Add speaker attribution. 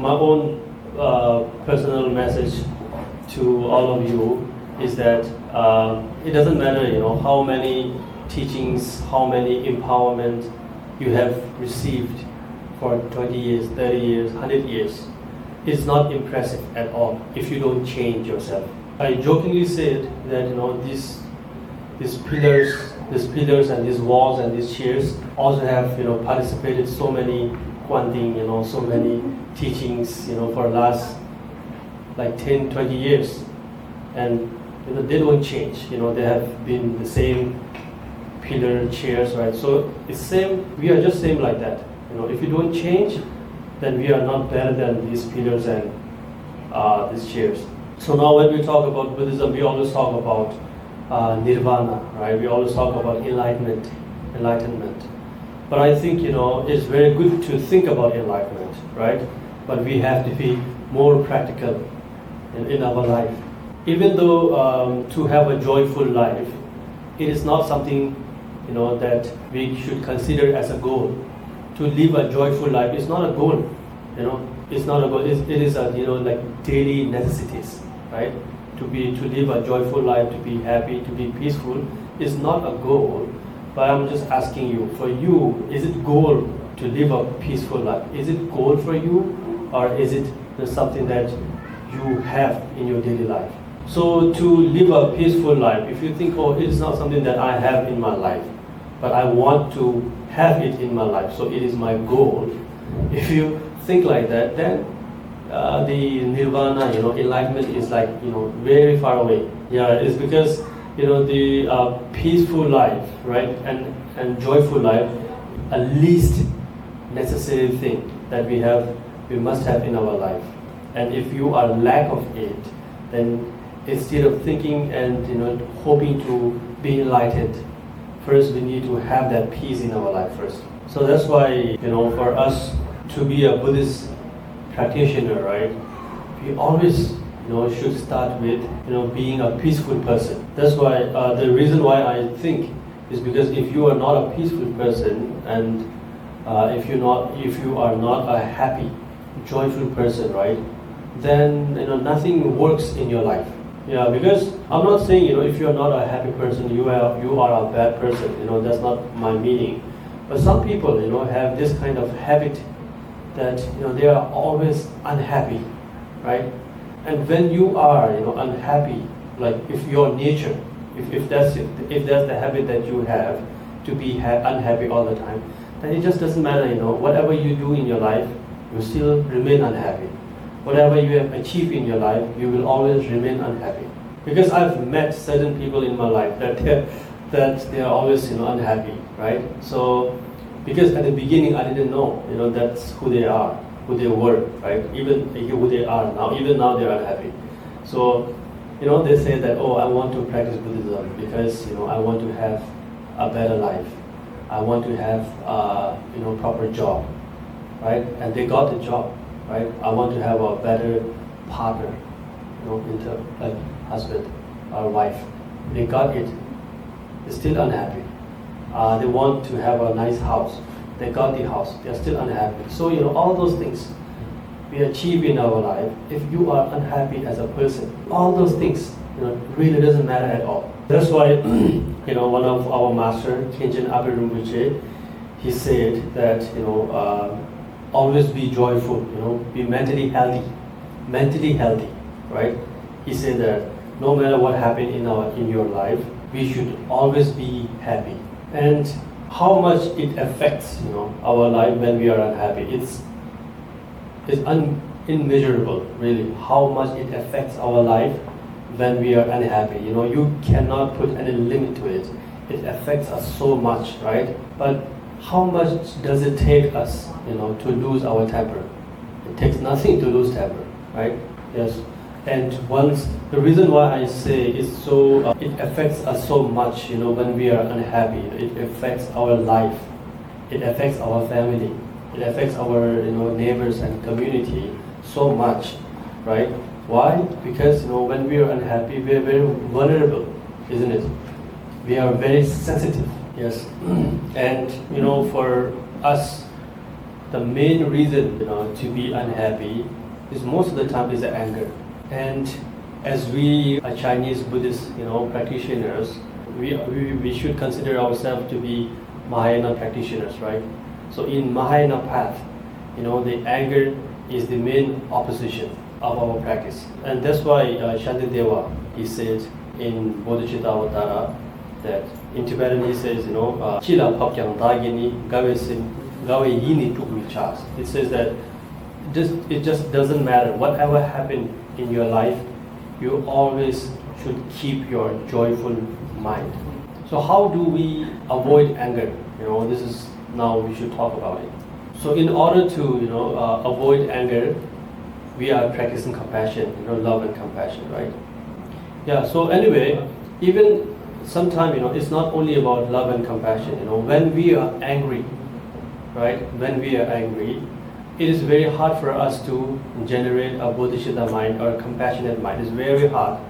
Speaker 1: my own personal message to all of you is that it doesn't matter, how many teachings, how many empowerment you have received for 20 years, 30 years, 100 years. It's not impressive at all if you don't change yourself. I jokingly said that these pillars and these walls and these chairs also have participated so many Guanding, so many teachings, for the last like 10, 20 years, and they don't change. They have been the same pillar chairs, right? So it's same. We are just same like that. If you don't change, then we are not better than these pillars and these chairs. So now when we talk about Buddhism, we always talk about nirvana, right? We always talk about enlightenment. But I think, it's very good to think about enlightenment, right? But we have to be more practical in our life. Even though to have a joyful life, it is not something, that we should consider as a goal. To live a joyful life is not a goal, it's not a goal. It is a, like daily necessities, right? To live a joyful life, to be happy, to be peaceful is not a goal. But I'm just asking you, for you, is it goal to live a peaceful life? Is it goal for you, or is it something that you have in your daily life? So to live a peaceful life, if you think, it is not something that I have in my life, but I want to have it in my life, so it is my goal. If you think like that, then the nirvana, enlightenment is like, very far away. Yeah, it's because, the peaceful life, right, and joyful life, a least necessary thing that we must have in our life. And if you are lack of it, then instead of thinking and hoping to be enlightened, first we need to have that peace in our life first. So that's why, for us to be a Buddhist practitioner, right, we always should start with being a peaceful person. That's why the reason why I think is because if you are not a peaceful person, and if you are not a happy, joyful person, right, then nothing works in your life. Yeah, because I'm not saying if you are not a happy person, you are a bad person. That's not my meaning. But some people have this kind of habit that they are always unhappy, right? And when you are unhappy, like if your nature, if that's the habit that you have to be unhappy all the time, then it just doesn't matter. Whatever you do in your life, you still remain unhappy. Whatever you have achieved in your life, you will always remain unhappy. Because I've met certain people in my life that they are always unhappy, right? So because at the beginning I didn't know that's who they are, who they were, right? Even who they are now, even now they are unhappy. So they say that, I want to practice Buddhism because I want to have a better life. I want to have proper job, right? And they got the job, right? I want to have a better partner, like husband or wife. They got it. They're still unhappy. They want to have a nice house. They got the house. They're still unhappy. So all those things we achieve in our life. If you are unhappy as a person, all those things really doesn't matter at all. That's why one of our master, Khenchen Abe Rinpoche, he said that always be joyful. Be mentally healthy, right? He said that no matter what happened in your life, we should always be happy. And how much it affects our life when we are unhappy, it's immeasurable, really. How much it affects our life when we are unhappy. You cannot put any limit to it. It affects us so much, right? But how much does it take us, to lose our temper? It takes nothing to lose temper, right? Yes. And the reason why I say it's so, it affects us so much, when we are unhappy. It affects our life. It affects our family. It affects our, neighbors and community so much, right? Why? Because, when we are unhappy, we are very vulnerable, isn't it? We are very sensitive, yes. And, for us, the main reason, to be unhappy is most of the time is the anger. And as we are Chinese Buddhist, practitioners, we should consider ourselves to be Mahayana practitioners, right? So in Mahayana path, the anger is the main opposition of our practice. And that's why Shantideva, he said in Bodhicitta Avatara, that in Tibetan he says, Chila Papyang Dagini Gawe Yini Tukmichas. It says that it just doesn't matter. Whatever happened in your life, you always should keep your joyful mind. So how do we avoid anger? This is now we should talk about it. So in order to avoid anger, we are practicing compassion, love and compassion, right? Yeah. So anyway, even sometimes it's not only about love and compassion. When we are angry, right? When we are angry, it is very hard for us to generate a bodhicitta mind or a compassionate mind. It's very hard.